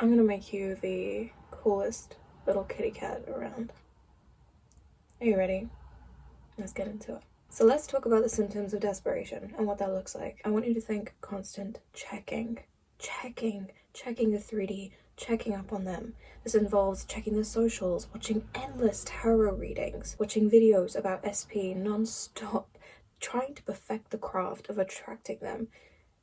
I'm gonna make you the coolest little kitty cat around. Are you ready? Let's get into it. So let's talk about the symptoms of desperation and what that looks like. I want you to think constant checking the 3D, checking up on them. This involves checking their socials, watching endless tarot readings, watching videos about SP non-stop, trying to perfect the craft of attracting them,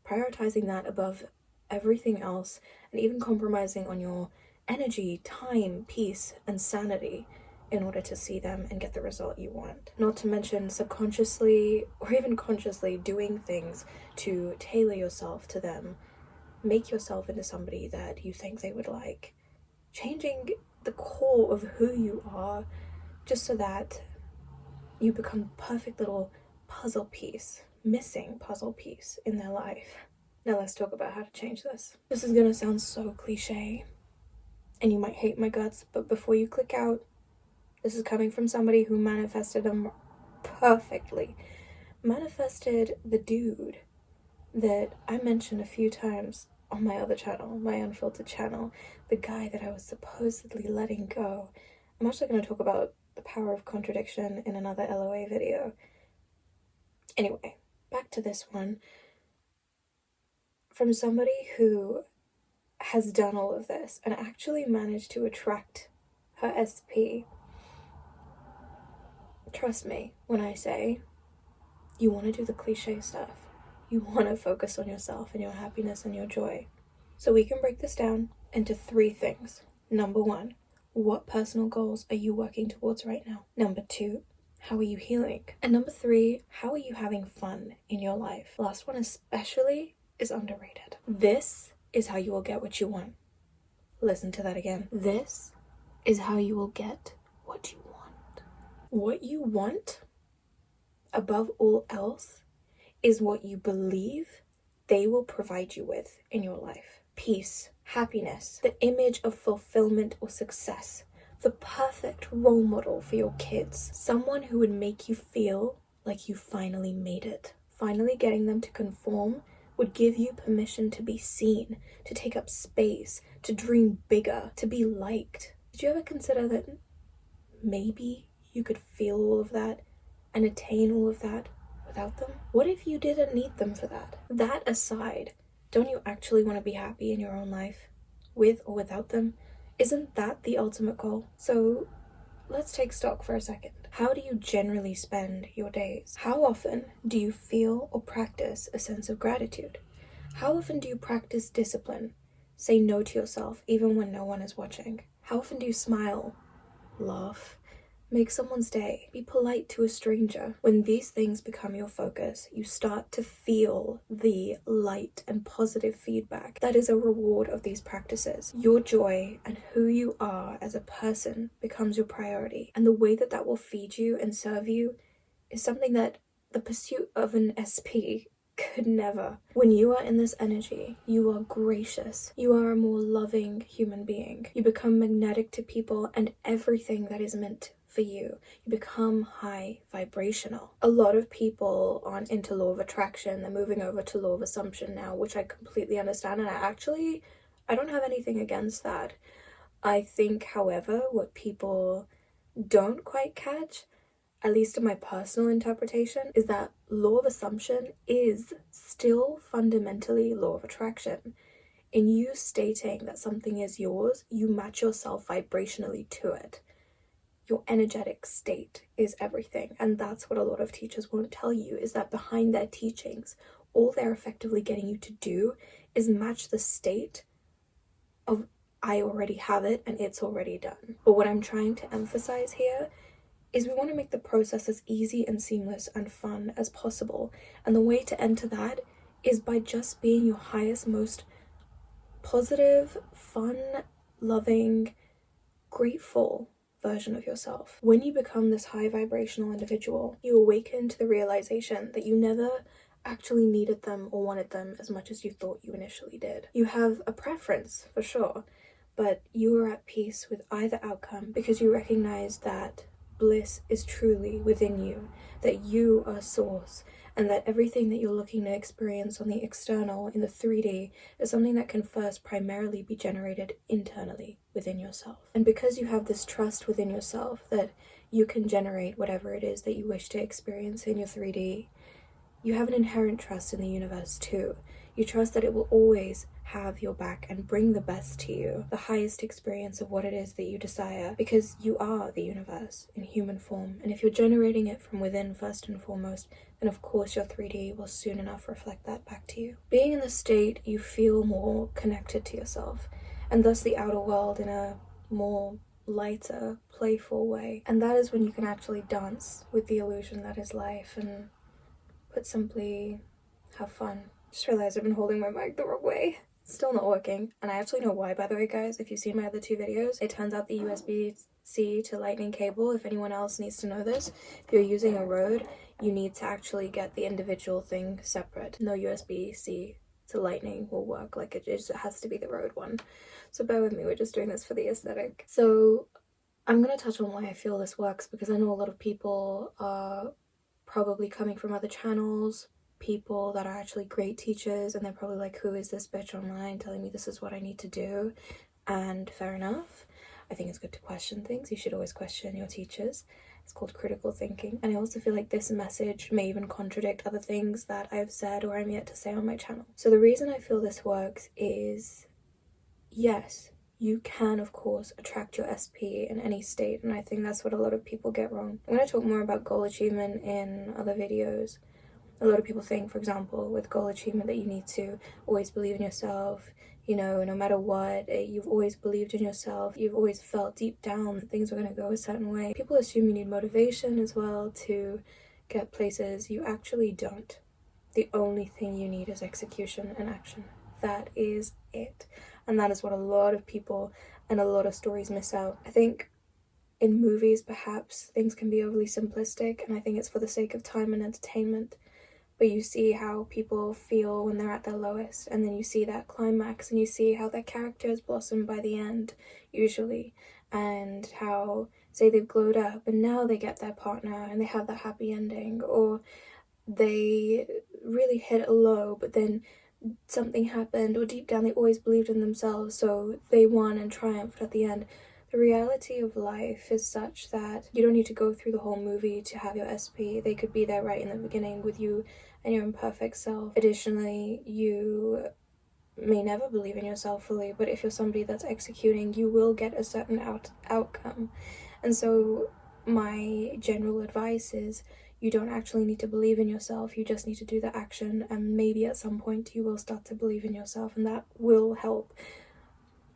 prioritizing that above everything else, and even compromising on your energy, time, peace, and sanity in order to see them and get the result you want. Not to mention subconsciously or even consciously doing things to tailor yourself to them, make yourself into somebody that you think they would like, changing the core of who you are just so that you become the perfect little missing puzzle piece in their life. Now let's talk about how to change this. This is gonna sound so cliche and you might hate my guts, but before you click out, this is coming from somebody who manifested them perfectly. Manifested the dude that I mentioned a few times on my other channel, my unfiltered channel, the guy that I was supposedly letting go. I'm actually going to talk about the power of contradiction in another LOA video. Anyway, back to this one. From somebody who has done all of this and actually managed to attract her SP. Trust me when I say you want to do the cliche stuff. You want to focus on yourself and your happiness and your joy. So we can break this down into 3 things. Number 1, what personal goals are you working towards right now? Number 2, how are you healing? And number 3, how are you having fun in your life? Last one especially is underrated. This is how you will get what you want. Listen to that again. This is how you will get what you want. What you want, above all else, is what you believe they will provide you with in your life. Peace, happiness, the image of fulfillment or success, the perfect role model for your kids, someone who would make you feel like you finally made it. Finally getting them to conform would give you permission to be seen, to take up space, to dream bigger, to be liked. Did you ever consider that maybe you could feel all of that and attain all of that without them? What if you didn't need them for that? That aside, don't you actually want to be happy in your own life, with or without them? Isn't that the ultimate goal? So let's take stock for a second. How do you generally spend your days? How often do you feel or practice a sense of gratitude? How often do you practice discipline? Say no to yourself even when no one is watching. How often do you smile, laugh, make someone's day, be polite to a stranger? When these things become your focus, you start to feel the light and positive feedback that is a reward of these practices. Your joy and who you are as a person becomes your priority, and the way that that will feed you and serve you is something that the pursuit of an SP could never. When you are in this energy, you are gracious. You are a more loving human being. You become magnetic to people and everything that is meant for you. You become high vibrational. A lot of people aren't into law of attraction. They're moving over to law of assumption now, which I completely understand, and I don't have anything against that. I think, however, what people don't quite catch, at least in my personal interpretation, is that law of assumption is still fundamentally law of attraction. In you stating that something is yours, you match yourself vibrationally to it. Your energetic state is everything, and that's what a lot of teachers won't tell you, is that behind their teachings, all they're effectively getting you to do is match the state of I already have it and it's already done. But what I'm trying to emphasize here is we want to make the process as easy and seamless and fun as possible, and the way to enter that is by just being your highest, most positive, fun, loving, grateful version of yourself. When you become this high vibrational individual, you awaken to the realization that you never actually needed them or wanted them as much as you thought you initially did. You have a preference, for sure, but you are at peace with either outcome because you recognize that bliss is truly within you, that you are source, and that everything that you're looking to experience on the external in the 3D is something that can first primarily be generated internally within yourself. And because you have this trust within yourself that you can generate whatever it is that you wish to experience in your 3D, you have an inherent trust in the universe too. You trust that it will always have your back and bring the best to you, the highest experience of what it is that you desire, because you are the universe in human form. And if you're generating it from within first and foremost, then of course your 3D will soon enough reflect that back to you. Being in the state, you feel more connected to yourself, and thus the outer world in a more lighter, playful way. And that is when you can actually dance with the illusion that is life and, put simply, have fun. Just realized I've been holding my mic the wrong way. Still not working, and I actually know why, by the way, guys. If you've seen my other 2 videos, it turns out the USB-C to lightning cable, if anyone else needs to know this, if you're using a Rode, you need to actually get the individual thing separate. No USB-C to lightning will work, like it just has to be the Rode one. So bear with me, we're just doing this for the aesthetic. So I'm gonna touch on why I feel this works, because I know a lot of people are probably coming from other channels, people that are actually great teachers, and they're probably like, who is this bitch online telling me this is what I need to do? And fair enough. I think it's good to question things. You should always question your teachers. It's called critical thinking. And I also feel like this message may even contradict other things that I've said or I'm yet to say on my channel. So the reason I feel this works is, yes, you can of course attract your SP in any state, and I think that's what a lot of people get wrong. I'm going to talk more about goal achievement in other videos. A lot of people think, for example, with goal achievement that you need to always believe in yourself, you know, no matter what, you've always believed in yourself, you've always felt deep down that things are going to go a certain way. People assume you need motivation as well to get places. You actually don't. The only thing you need is execution and action. That is it. And that is what a lot of people and a lot of stories miss out. I think in movies, perhaps, things can be overly simplistic, and I think it's for the sake of time and entertainment. But you see how people feel when they're at their lowest, and then you see that climax, and you see how their characters blossom by the end, usually, and how, say, they've glowed up, and now they get their partner, and they have that happy ending, or they really hit a low, but then something happened, or deep down they always believed in themselves, so they won and triumphed at the end. The reality of life is such that you don't need to go through the whole movie to have your SP. They could be there right in the beginning with you and your imperfect self. Additionally, you may never believe in yourself fully, but if you're somebody that's executing, you will get a certain outcome. And so my general advice is, you don't actually need to believe in yourself, you just need to do the action, and maybe at some point you will start to believe in yourself, and that will help.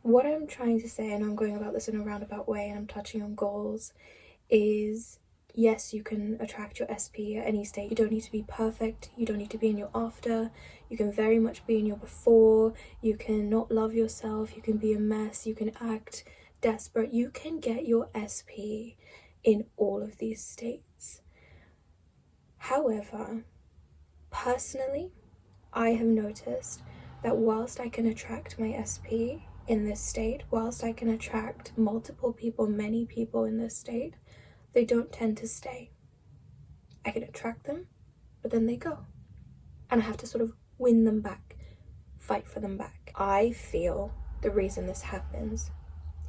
What I'm trying to say, and I'm going about this in a roundabout way, and I'm touching on goals, is yes, you can attract your SP at any state. You don't need to be perfect, you don't need to be in your after, you can very much be in your before, you can not love yourself, you can be a mess, you can act desperate, you can get your SP in all of these states. However, personally, I have noticed that whilst I can attract my SP in this state, whilst I can attract multiple people, many people in this state, they don't tend to stay. I can attract them, but then they go. And I have to sort of win them back, fight for them back. I feel the reason this happens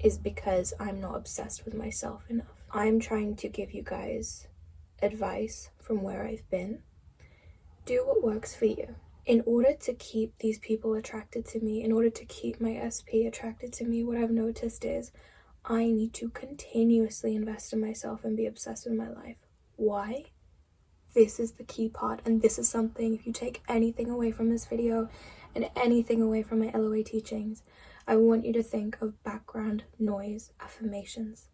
is because I'm not obsessed with myself enough. I'm trying to give you guys advice from where I've been. Do what works for you. In order to keep these people attracted to me, in order to keep my SP attracted to me, what I've noticed is I need to continuously invest in myself and be obsessed with my life. Why? This is the key part, and this is something, if you take anything away from this video and anything away from my LOA teachings, I want you to think of background noise affirmations.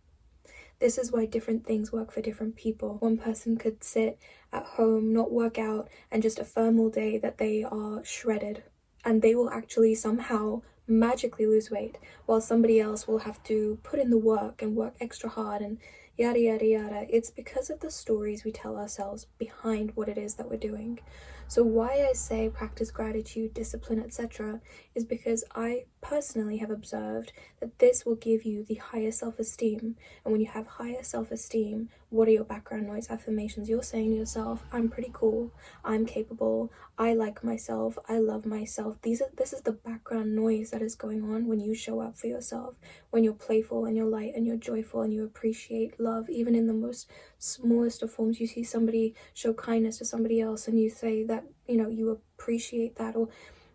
This is why different things work for different people. One person could sit at home, not work out, and just affirm all day that they are shredded, and they will actually somehow magically lose weight, while somebody else will have to put in the work and work extra hard and yada yada yada. It's because of the stories we tell ourselves behind what it is that we're doing. So why I say practice gratitude, discipline, etc. is because I personally have observed that this will give you the higher self-esteem. And when you have higher self-esteem, what are your background noise affirmations? You're saying to yourself, I'm pretty cool, I'm capable, I like myself, I love myself. This is the background noise that is going on when you show up for yourself, when you're playful and you're light and you're joyful and you appreciate love, even in the most smallest of forms. You see somebody show kindness to somebody else and you say that, you know, you appreciate that, or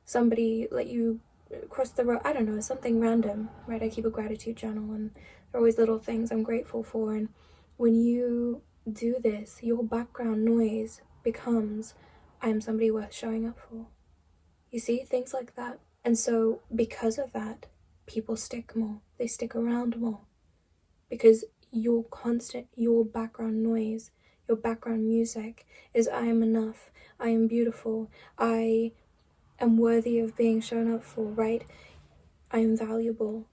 somebody let you cross the road, I don't know, something random, right? I keep a gratitude journal and there are always little things I'm grateful for, and when you do this, your background noise becomes, I am somebody worth showing up for. You see, things like that. And so because of that, people stick more, they stick around more, because your background noise, your background music is, I am enough, I am beautiful, I am worthy of being shown up for, right? I am valuable,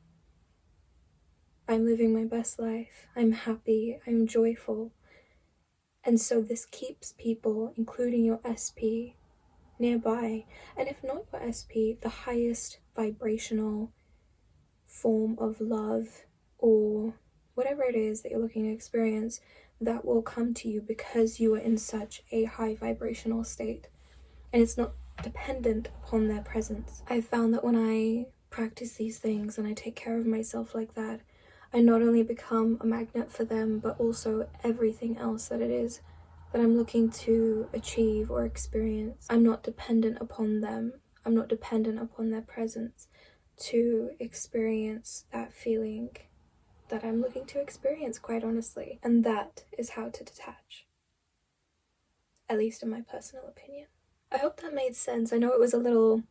I'm living my best life, I'm happy, I'm joyful. And so this keeps people, including your SP, nearby. And if not your SP, the highest vibrational form of love or whatever it is that you're looking to experience, that will come to you because you are in such a high vibrational state. And it's not dependent upon their presence. I've found that when I practice these things and I take care of myself like that, I not only become a magnet for them, but also everything else that it is that I'm looking to achieve or experience. I'm not dependent upon them. I'm not dependent upon their presence to experience that feeling that I'm looking to experience, quite honestly. And that is how to detach. At least in my personal opinion. I hope that made sense. I know it was a little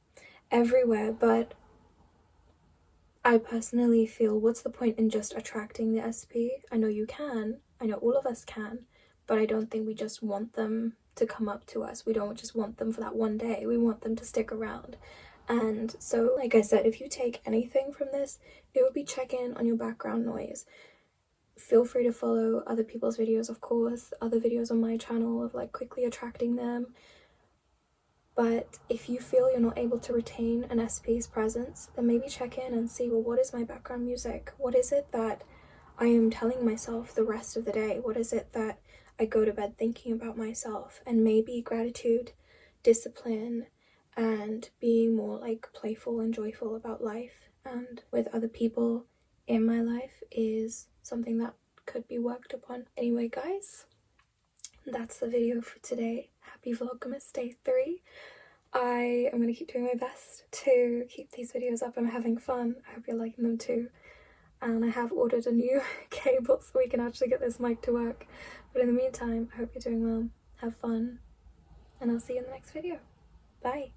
everywhere, but I personally feel, what's the point in just attracting the SP? I know you can, I know all of us can, but I don't think we just want them to come up to us. We don't just want them for that one day. We want them to stick around. And so, like I said, if you take anything from this, it would be check in on your background noise. Feel free to follow other people's videos, of course, other videos on my channel of like quickly attracting them. But if you feel you're not able to retain an SP's presence, then maybe check in and see, well, what is my background music? What is it that I am telling myself the rest of the day? What is it that I go to bed thinking about myself? And maybe gratitude, discipline, and being more like playful and joyful about life and with other people in my life is something that could be worked upon. Anyway, guys, that's the video for today. Happy Vlogmas Day 3. I am going to keep doing my best to keep these videos up. I'm having fun. I hope you're liking them too. And I have ordered a new cable so we can actually get this mic to work. But in the meantime, I hope you're doing well. Have fun. And I'll see you in the next video. Bye.